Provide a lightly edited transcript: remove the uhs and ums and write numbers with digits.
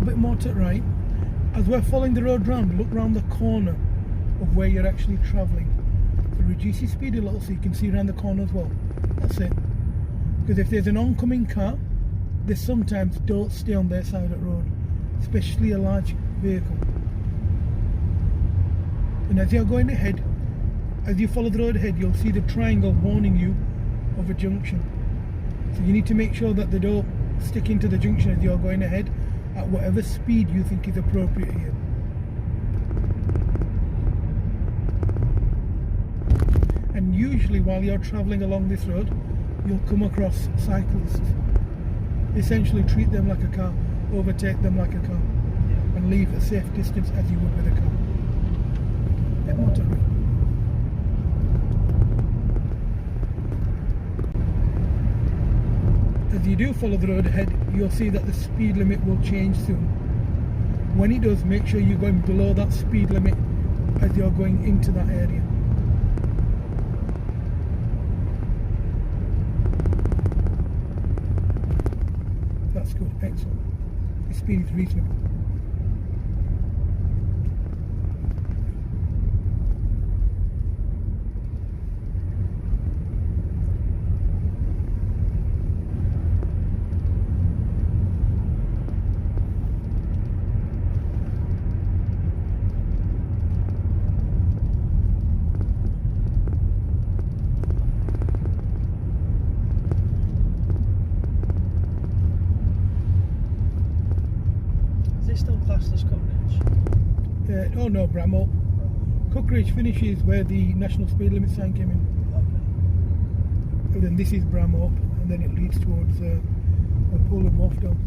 bit more to the right. As we're following the road round, look round the corner of where you're actually travelling. So reduce your speed a little so you can see around the corner as well. That's it. Because if there's an oncoming car, they sometimes don't stay on their side of the road, especially a large vehicle. And as you're going ahead, as you follow the road ahead, you'll see the triangle warning you of a junction. So you need to make sure that they don't stick into the junction as you're going ahead at whatever speed you think is appropriate here. And usually while you're travelling along this road, you'll come across cyclists. Essentially treat them like a car, overtake them like a car, and leave a safe distance as you would with a car. Bit more to read. As you do follow the road ahead, you'll see that the speed limit will change soon. When it does, make sure you're going below that speed limit as you're going into that area. That's good, excellent. The speed is reasonable. Still classed as Cookridge? Oh no, Bramall. Cookridge finishes where the national speed limit sign came in. Okay. And then this is Bramall, and then it leads towards Pool and Wharf Down.